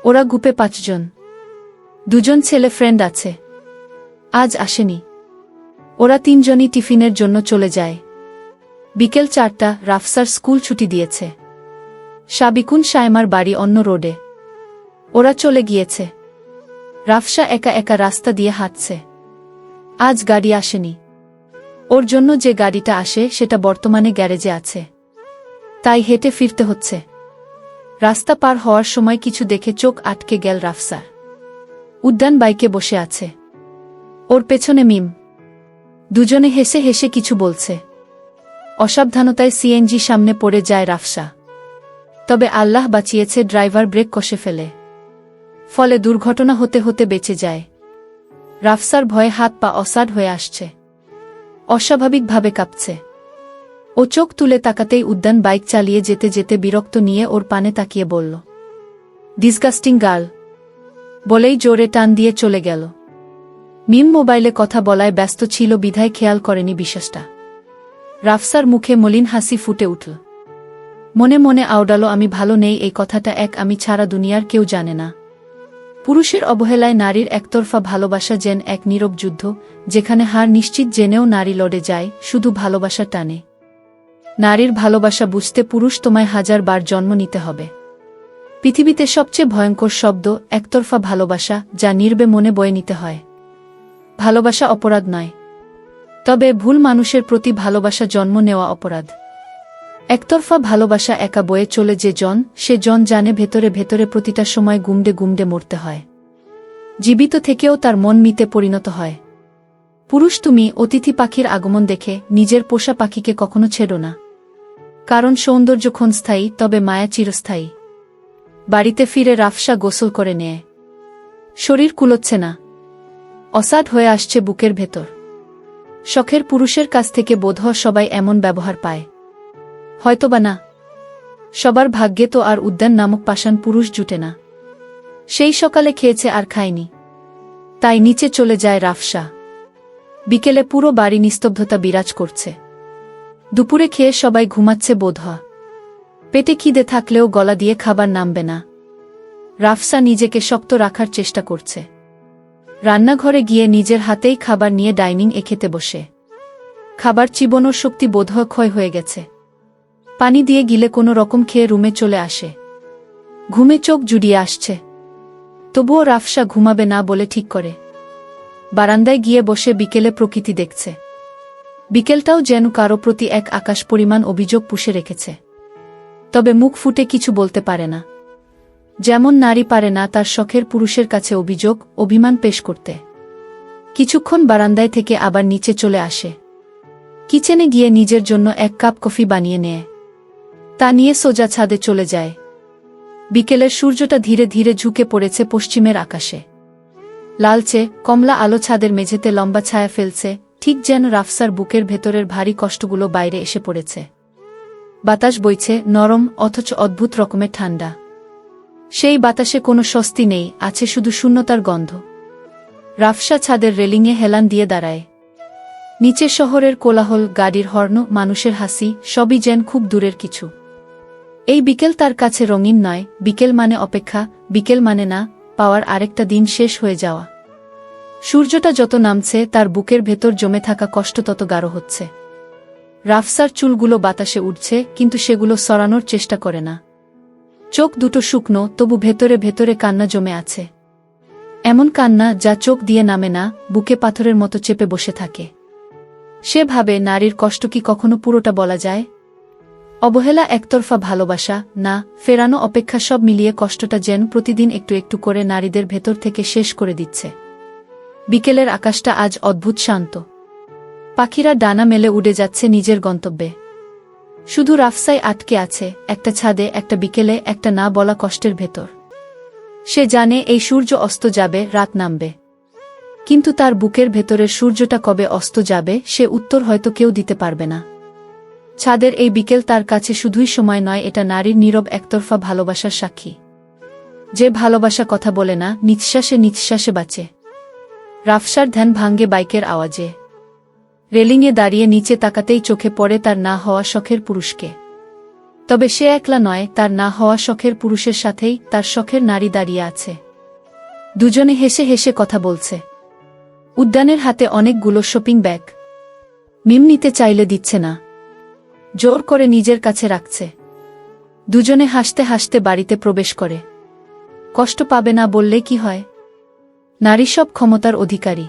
ওরা গ্রুপে 5 জন। 2 জন ছেলে ফ্রেন্ড আছে, আজ আসেনি। ওরা 3 জনই টিফিনের জন্য চলে যায়। বিকেল 4টা, রাফসার স্কুল ছুটি দিয়েছে। সাবিকুন সায়মার বাড়ি অন্য রোডে। ওরা চলে গিয়েছে। রাফসা একা একা রাস্তা দিয়ে হাঁটছে। আজ গাড়ি আসেনি। ওর জন্য যে গাড়িটা আসে সেটা বর্তমানে গ্যারেজে আছে, তাই হেঁটে ফিরতে হচ্ছে। রাস্তা পার হওয়ার সময় কিছু দেখে চোখ আটকে গেল রাফসার। উদ্যান বাইকে বসে আছে, ওর পেছনে মিম। দুজনে হেসে হেসে কিছু বলছে। অসাবধানতায় সিএনজি সামনে পড়ে যায় রাফসা, তবে আল্লাহ বাঁচিয়েছে, ড্রাইভার ব্রেক কষে ফেলে, ফলে দুর্ঘটনা হতে হতে বেঁচে যায়। রাফসার ভয়ে হাত পা অসাড় হয়ে আসছে, অস্বাভাবিকভাবে কাঁপছে। ও চোখ তুলে তাকাতেই উদ্যান বাইক চালিয়ে যেতে যেতে বিরক্ত নিয়ে ওর পানে তাকিয়ে বলল, ডিসগাস্টিং গার্ল। বলেই জোরে টান দিয়ে চলে গেল। মিম মোবাইলে কথা বলায় ব্যস্ত ছিল বিধায় খেয়াল করেনি বিশ্বাসটা। রাফসার মুখে মলিন হাসি ফুটে উঠল। মনে মনে আওড়ালো, আমি ভালো নেই এই কথাটা আমি ছাড়া দুনিয়ার কেউ জানে না। পুরুষের অবহেলায় নারীর একতরফা ভালোবাসা যেন এক নীরব যুদ্ধ, যেখানে হার নিশ্চিত জেনেও নারী লড়ে যায় শুধু ভালোবাসা টানে। নারীর ভালোবাসা বুঝতে পুরুষ তোমায় 1000 বার জন্ম নিতে হবে। পৃথিবীতে সবচেয়ে ভয়ঙ্কর শব্দ একতরফা ভালোবাসা, যা নির্বে মনে বয়ে নিতে হয়। ভালোবাসা অপরাধ নয়, তবে ভুল মানুষের প্রতি ভালোবাসা জন্ম নেওয়া অপরাধ। একতরফা ভালোবাসা একা বয়ে চলে যে জন, সে জন জানে ভেতরে ভেতরে প্রতিটা সময় গুমডে গুমডে মরতে হয়। জীবিত থেকেও তার মন মিতে পরিণত হয়। পুরুষ, তুমি অতিথি পাখির আগমন দেখে নিজের পোষা পাখিকে কখনো ছেড়ো না। কারণ সৌন্দর্য ক্ষণস্থায়ী, তবে মায়া চিরস্থায়ী। বাড়িতে ফিরে রাফসা গোসল করে নেয়। শরীর কুলোচ্ছে না, অসাড হয়ে আসছে বুকের ভেতর। শখের পুরুষের কাছ থেকে বোধহয় সবাই এমন ব্যবহার পায়। হয়তোবা না, সবার ভাগ্যে তো আর উদ্যান নামক পাষাণ পুরুষ জুটে না। সেই সকালে খেয়েছে আর খায়নি, তাই নিচে চলে যায় রাফসা। বিকেলে পুরো বাড়ি নিস্তব্ধতা বিরাজ করছে। দুপুরে খেয়ে সবাই ঘুমাচ্ছে বোধহয়। পেটে খিদে থাকলেও গলা দিয়ে খাবার নামবে না। রাফসা নিজেকে শক্ত রাখার চেষ্টা করছে। রান্নাঘরে গিয়ে নিজের হাতেই খাবার নিয়ে ডাইনিং এ খেতে বসে। খাবার চিবানোর শক্তি বোধহয় ক্ষয় হয়ে গেছে। পানি দিয়ে গিলে কোনো রকম খেয়ে রুমে চলে আসে। ঘুমে চোখ জুড়িয়ে আসছে, তবুও রাফসা ঘুমাবে না বলে ঠিক করে বারান্দায় গিয়ে বসে বিকেলে প্রকৃতি দেখছে। বিকেলটাও যেন কারো প্রতি এক আকাশ পরিমাণ অভিযোগ পুষে রেখেছে, তবে মুখ ফুটে কিছু বলতে পারে না। যেমন নারী পারে না তার শখের পুরুষের কাছে অভিযোগ, অভিমান পেশ করতে। কিছুক্ষণ বারান্দায় থেকে আবার নিচে চলে আসে। কিচেনে গিয়ে নিজের জন্য 1 কাপ কফি বানিয়ে নেয়। তা নিয়ে সোজা ছাদে চলে যায়। বিকেলের সূর্যটা ধীরে ধীরে ঝুঁকে পড়েছে পশ্চিমের আকাশে। লালচে কমলা আলো ছাদের মেঝেতে লম্বা ছায়া ফেলছে, ঠিক যেন রাফসার বুকের ভেতরের ভারী কষ্টগুলো বাইরে এসে পড়েছে। বাতাস বইছে, নরম অথচ অদ্ভুত রকমের ঠান্ডা। সেই বাতাসে কোনো স্বস্তি নেই, আছে শুধু শূন্যতার গন্ধ। রাফসা ছাদের রেলিংয়ে হেলান দিয়ে দাঁড়ায়। নিচে শহরের কোলাহল, গাড়ির হর্ন, মানুষের হাসি, সবই যেন খুব দূরের কিছু। এই বিকেল তার কাছে রঙিন নয়। বিকেল মানে অপেক্ষা, বিকেল মানে না পাওয়ার আরেকটা দিন শেষ হয়ে যাওয়া। সূর্যটা যত নামছে তার বুকের ভেতর জমে থাকা কষ্ট তত গাঢ় হচ্ছে। রাফসার চুলগুলো বাতাসে উঠছে, কিন্তু সেগুলো সরানোর চেষ্টা করে না। চোখ দুটো শুকনো, তবু ভেতরে ভেতরে কান্না জমে আছে। এমন কান্না যা চোখ দিয়ে নামে না, বুকে পাথরের মতো চেপে বসে থাকে। সে ভাবে, নারীর কষ্ট কি কখনো পুরোটা বলা যায়? অবহেলা, একতরফা ভালোবাসা, না ফেরানো অপেক্ষা, সব মিলিয়ে কষ্টটা যেন প্রতিদিন একটু একটু করে নারীদের ভেতর থেকে শেষ করে দিচ্ছে। বিকেলের আকাশটা আজ অদ্ভুত শান্ত। পাখিরা ডানা মেলে উড়ে যাচ্ছে নিজের গন্তব্যে। শুধু রাফসাই আটকে আছে, একটা ছাদে, একটা বিকেলে, একটা না বলা কষ্টের ভেতর। সে জানে এই সূর্য অস্ত যাবে, রাত নামবে। কিন্তু তার বুকের ভেতরের সূর্যটা কবে অস্ত যাবে সে উত্তর হয়তো কেউ দিতে পারবে না। ছাদের এই বিকেল তার কাছে শুধুই সময় নয়, এটা নারীর নীরব একতরফা ভালোবাসার সাক্ষী। যে ভালোবাসা কথা বলে না, নিঃশ্বাসে নিঃশ্বাসে বাঁচে। রাফসার ধ্যান ভাঙ্গে বাইকের আওয়াজে। রেলিংয়ে দাঁড়িয়ে নিচে তাকাতেই চোখে পড়ে তার না হওয়া শখের পুরুষকে। তবে সে একলা নয়, তার না হওয়া শখের পুরুষের সাথেই তার শখের নারী দাঁড়িয়ে আছে। দুজনে হেসে হেসে কথা বলছে। উদ্যানের হাতে অনেকগুলো শপিং ব্যাগ। মিম নিতে চাইলে দিচ্ছে না, জোর করে নিজের কাছে রাখছে। দুজনে হাসতে হাসতে বাড়িতে প্রবেশ করে। কষ্ট পাবে না বললে কি হয়? নারী সব ক্ষমতার অধিকারী।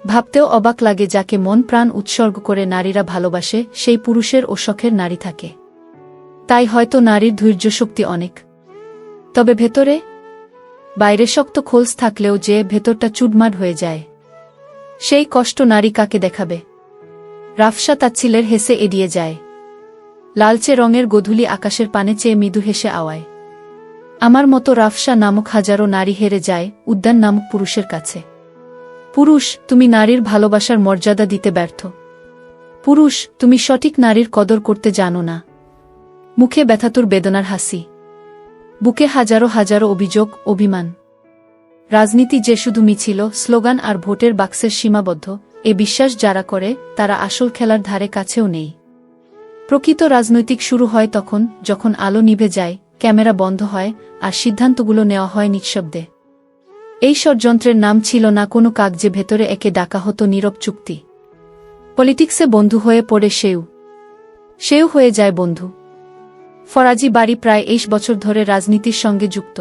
ভাবতেও অবাক লাগে, যাকে মন প্রাণ উৎসর্গ করে নারীরা ভালোবাসে সেই পুরুষের ও শখের নারী থাকে। তাই হয়তো নারীর ধৈর্য শক্তি অনেক, তবে ভেতরে, বাইরে শক্ত খোলস থাকলেও যে ভেতরটা চুডমাড হয়ে যায়, সেই কষ্ট নারী কাকে দেখাবে? রাফসা তাচ্ছিলের হেসে এড়িয়ে যায়। লালচে রঙের গোধূলি আকাশের পানে চেয়ে মৃদু হেসে আওয়ায়। আমার মতো রাফসা নামক হাজারো নারী হেরে যায় উদ্যান নামক পুরুষের কাছে। পুরুষ, তুমি নারীর ভালোবাসার মর্যাদা দিতে ব্যর্থ। পুরুষ, তুমি সঠিক নারীর কদর করতে জানো না। মুখে ব্যথাতুর বেদনার হাসি, বুকে হাজারো হাজারো অভিযোগ, অভিমান। রাজনীতি যে শুধু মিছিল, স্লোগান আর ভোটের বাক্সের সীমাবদ্ধ, এ বিশ্বাস যারা করে তারা আসল খেলার ধারে কাছেও নেই। প্রকৃত রাজনৈতিক শুরু হয় তখন, যখন আলো নিভে যায়, ক্যামেরা বন্ধ হয়, আর সিদ্ধান্তগুলো নেওয়া হয় নিঃশব্দে। এই ষড়যন্ত্রের নাম ছিল না কোনো কাগজে, ভেতরে একে ডাকা হতো নীরব চুক্তি। পলিটিক্সে বন্ধু হয়ে পড়ে সেও হয়ে যায় বন্ধু। ফরাজি বাড়ি প্রায় ২৮ বছর ধরে রাজনীতির সঙ্গে যুক্ত।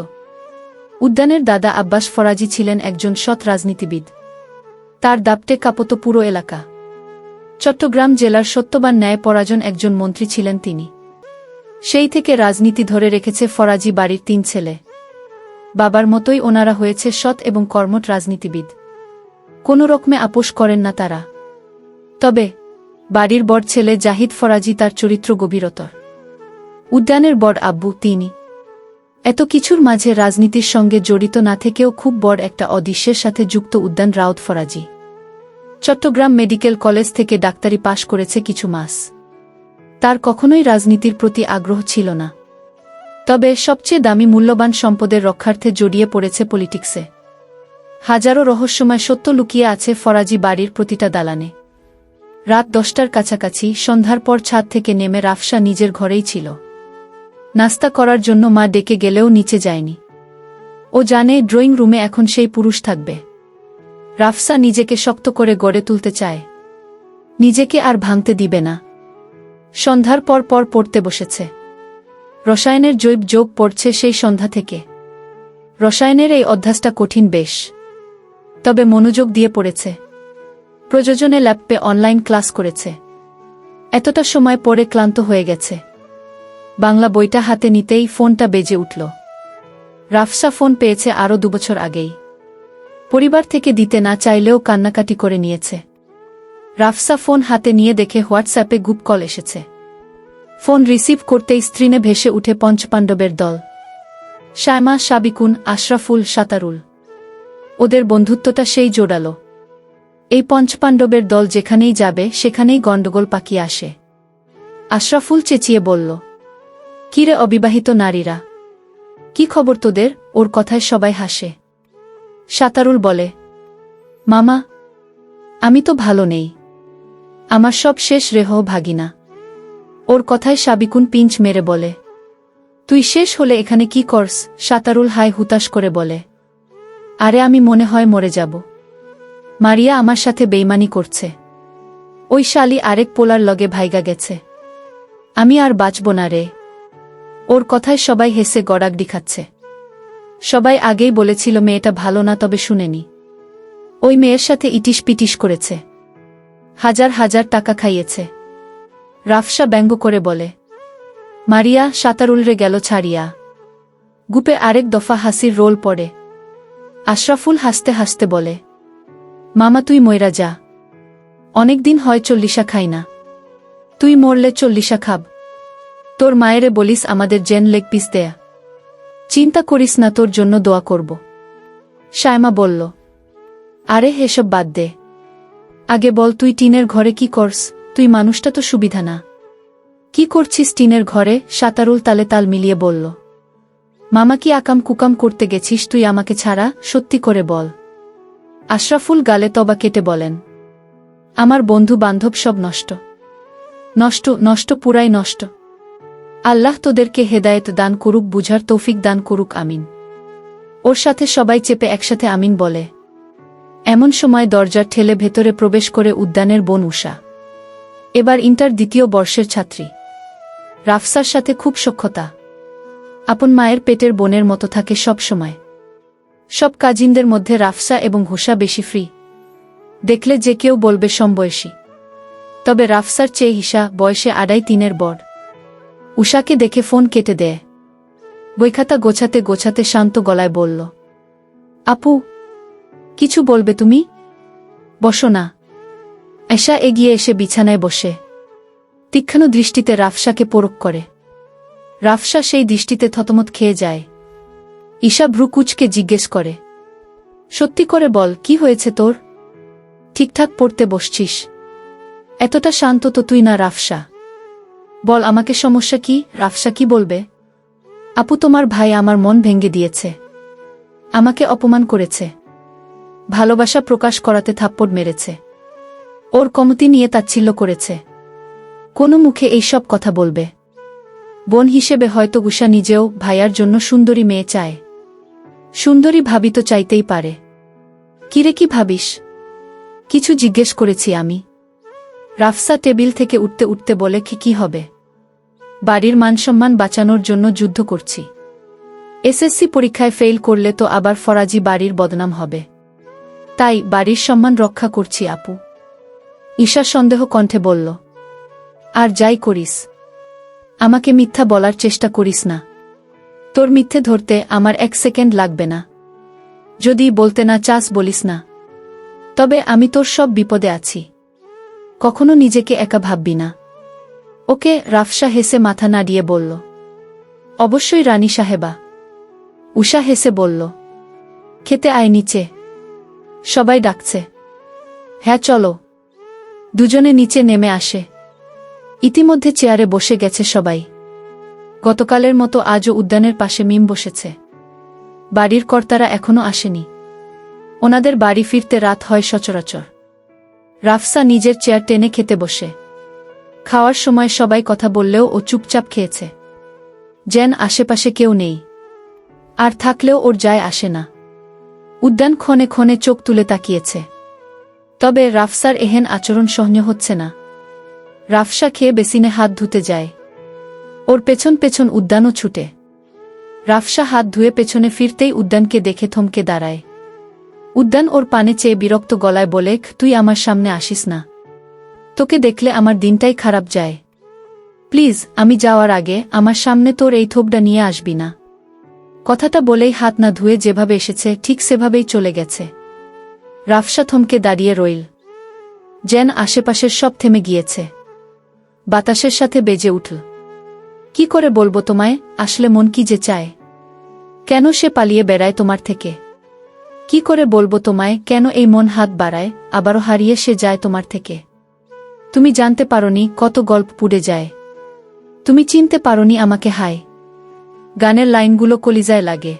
উদ্যানের দাদা আব্বাস ফরাজি ছিলেন একজন সৎ রাজনীতিবিদ। তার দাপটে কাঁপত পুরো এলাকা। চট্টগ্রাম জেলার সত্যবান ন্যায় পরাজন একজন মন্ত্রী ছিলেন তিনি। সেই থেকে রাজনীতি ধরে রেখেছে ফরাজি বাড়ির ৩ ছেলে। বাবার মতোই ওনারা হয়েছে সৎ এবং কর্মঠ রাজনীতিবিদ। কোনো রকমে আপোষ করেন না তারা। তবে বাড়ির বড় ছেলে জাহিদ ফরাজি, তার চরিত্র গভীরতর। উদ্যানের বড় আব্বু, তিনি এত কিছুর মাঝে রাজনীতির সঙ্গে জড়িত না থেকেও খুব বড় একটা অদৃশ্যের সাথে যুক্ত উদ্যান রাউত ফরাজি। চট্টগ্রাম মেডিকেল কলেজ থেকে ডাক্তারি পাশ করেছে কিছু মাস। তার কখনোই রাজনীতির প্রতি আগ্রহ ছিল না। তবে সবচেয়ে দামি মূল্যবান সম্পদের রক্ষার্থে জড়িয়ে পড়েছে পলিটিক্সে। হাজারো রহস্যময় সত্য লুকিয়ে আছে ফরাজি বাড়ির প্রতিটা দালানে। রাত ১০টার কাছাকাছি সন্ধ্যার পর ছাদ থেকে নেমে রাফসা নিজের ঘরেই ছিল। নাস্তা করার জন্য মা ডেকে গেলেও নিচে যায়নি। ও জানে ড্রয়িং রুমে এখন সেই পুরুষ থাকবে। রাফসা নিজেকে শক্ত করে গড়ে তুলতে চায়, নিজেকে আর ভাঙতে দিবে না। সন্ধ্যার পর পড়তে বসেছে। রসায়নের জৈব যোগ পড়ছে সেই সন্ধ্যা থেকে। রসায়নের এই অধ্যাসটা কঠিন বেশ, তবে মনোযোগ দিয়ে পড়েছে। প্রয়োজনে ল্যাপটপে অনলাইন ক্লাস করেছে। এতটা সময় পড়ে ক্লান্ত হয়ে গেছে। বাংলা বইটা হাতে নিতেই ফোনটা বেজে উঠল। রাফসা ফোন পেয়েছে আরও ২ বছর আগেই। পরিবার থেকে দিতে না চাইলেও কান্নাকাটি করে নিয়েছে। রাফসা ফোন হাতে নিয়ে দেখে হোয়াটসঅ্যাপে গ্রুপ কল এসেছে। ফোন রিসিভ করতেই স্ক্রিনে ভেসে উঠে পঞ্চপাণ্ডবের দল। শায়মা, সাবিকুন, আশরাফুল, সাতারুল। ওদের বন্ধুত্বটা সেই জোড়ালো। এই পঞ্চপাণ্ডবের দল যেখানেই যাবে সেখানেই গণ্ডগোল পাকিয়ে আসে। আশরাফুল চেঁচিয়ে বলল, কিরে অবিবাহিত নারীরা, কি খবর তোদের? ওর কথায় সবাই হাসে। সাতারুল বলে, মামা, আমি তো ভালো নেই, আমার সব শেষ রেহ ভাগিনা। ওর কথায় সাবিকুন পিঞ্চ মেরে বলে, তুই শেষ হলে এখানে কি করস? সাতারুল হায় হুতাশ করে বলে, আরে আমি মনে হয় মরে যাব। মারিয়া আমার সাথে বেইমানি করছে। ওই শালি আরেক পোলার লগে ভাইগা গেছে। আমি আর বাঁচব না রে। ওর কথায় সবাই হেসে গড়াগড়ি খাচ্ছে। সবাই আগেই বলেছিল মেয়েটা ভালো না, তবে শুনেনি। ওই মেয়ের সাথে ইটিস পিটিস করেছে, হাজার হাজার টাকা খাইয়েছে। রাফসা ব্যঙ্গ করে বলে, মারিয়া সাতারুলরে গেল ছাড়িয়া। গুপে আরেক দফা হাসির রোল পড়ে। আশরাফুল হাসতে হাসতে বলে, মামা তুই মইরা যা, অনেক দিন হয় চল্লিশা খাই না। তুই মরলে চল্লিশা খাব। তোর মায়েরে বলিস আমাদের জেন লেগ পিস দেয়া। চিন্তা করিস না, তোর জন্য দোয়া করব। শায়মা বলল, আরে হেসব বাদ দে, আগে বল তুই টিনের ঘরে কি করস? তুই মানুষটা তো সুবিধা না। কি করছিস টিনের ঘরে? সাতারুল তালে তাল মিলিয়ে বলল, মামা কি আকাম কুকাম করতে গেছিস তুই আমাকে ছাড়া? সত্যি করে বল। আশরাফুল গালে তবা কেটে বলেন, আমার বন্ধু বান্ধব সব নষ্ট নষ্ট নষ্ট, পুরাই নষ্ট। আল্লাহ তোদেরকে হেদায়েত দান করুক, বুঝার তৌফিক দান করুক, আমিন। ওর সাথে সবাই চেপে একসাথে আমিন বলে। এমন সময় দরজার ঠেলে ভেতরে প্রবেশ করে উদ্যানের বোন উষা। এবার ইন্টার ২য় বর্ষের ছাত্রী। রাফসার সাথে খুব সখ্যতা। আপন মায়ের পেটের বোনের মতো থাকে সব সময়। সব কাজিনদের মধ্যে রাফসা এবং হুষা বেশি ফ্রি। দেখলে যে কেউ বলবে সমবয়সী। তবে রাফসার চেয়ে হিসা বয়সে ২.৫-৩ বড়। উষাকে দেখে ফোন কেটে দেয়। বইখাতা গোছাতে গোছাতে শান্ত গলায় বলল, আপু, কিছু বলবে তুমি? বসো না। এশা এগিয়ে এসে বিছানায় বসে তীক্ষ্ণ দৃষ্টিতে রাফসাকে পরখ করে। রাফসা সেই দৃষ্টিতে থতমত খেয়ে যায়। ঈশা ভ্রুকুচকে জিজ্ঞেস করে, সত্যি করে বল, কি হয়েছে তোর? ঠিকঠাক পড়তে বসছিস? এতটা শান্ত তো তুই না রাফসা। বল আমাকে, সমস্যা কি? রাফসা কি বলবে? আপু, তোমার ভাই আমার মন ভেঙে দিয়েছে। আমাকে অপমান করেছে, ভালোবাসা প্রকাশ করাতে থাপ্পড় মেরেছে, ওর কমতি নিয়ে তাচ্ছিল্য করেছে। কোনো মুখে এইসব কথা বলবে? বোন হিসেবে হয়তো উষা নিজেও ভাইয়ার জন্য সুন্দরী মেয়ে চায়। সুন্দরী ভাবি তো চাইতেই পারে। কিরে, কি ভাবিস? কিছু জিজ্ঞেস করেছি আমি। রাফসা টেবিল থেকে উঠতে উঠতে বলে, কি হবে? বাড়ির মানসম্মান বাঁচানোর জন্য যুদ্ধ করছি। এসএসসি পরীক্ষায় ফেল করলে তো আবার ফরাজি বাড়ির বদনাম হবে, তাই বাড়ির সম্মান রক্ষা করছি আপু। ঈশা সন্দেহ কণ্ঠে বলল, আর যাই করিস, আমাকে মিথ্যা বলার চেষ্টা করিস না। তোর মিথ্যে ধরতে আমার 1 সেকেন্ড লাগবে না। যদি বলতে না চাস বলিস না, তবে আমি তোর সব বিপদে আছি। কখনো নিজেকে একা ভাববি না, ওকে? রাফসা হেসে মাথা নাড়িয়ে বলল, অবশ্যই রানী সাহেবা। উষা হেসে বলল, খেতে আয় নিচে, সবাই ডাকছে। হ্যাঁ চলো। দুজনে নিচে নেমে আসে। ইতিমধ্যে চেয়ারে বসে গেছে সবাই। গতকালের মতো আজও উদ্যানের পাশে মিম বসেছে। বাড়ির কর্তারা এখনো আসেনি। ওনাদের বাড়ি ফিরতে রাত হয় সচরাচর। রাফসা নিজের চেয়ার টেনে খেতে বসে। খাওয়ার সময় সবাই কথা বললেও ও চুপচাপ খেয়েছে, যেন আশেপাশে কেউ নেই। আর থাকলেও ওর যায় আসে না। উদ্যান ক্ষণে ক্ষণে চোখ তুলে তাকিয়েছে, তবে রাফসার এহেন আচরণ সহ্য হচ্ছে না। রাফসা খেয়ে বেসিনে হাত ধুতে যায়। ওর পেছন পেছন উদ্যানও ছুটে। রাফসা হাত ধুয়ে পেছনে ফিরতেই উদ্যানকে দেখে থমকে দাঁড়ায়। উদ্যান ওর পানে চেয়ে বিরক্ত গলায় বলে, তুই আমার সামনে আসিস না। তোকে দেখলে আমার দিনটাই খারাপ যায়। প্লিজ, আমি যাওয়ার আগে আমার সামনে তোর এই থোবটা নিয়ে আসবি না। কথাটা বলেই হাত না ধুয়ে যেভাবে এসেছে ঠিক সেভাবেই চলে গেছে। রাফসা থমকে দাঁড়িয়ে রইল, যেন আশেপাশের সব থেমে গিয়েছে। বাতাসের সাথে বেজে উঠল। কি করে বলবো তোমায় আসলে মন কি যে চায়? কেন সে পালিয়ে বেড়ায় তোমার থেকে? কি করে বলবো তোমায় কেন এই মন হাত বাড়ায়, আবারও হারিয়ে সে যায় তোমার থেকে? তুমি জানতে পারোনি কত গল্প পুড়ে যায়। তুমি চিনতে পারোনি আমাকে। হায়, গানের লাইনগুলো কলিজায় লাগে।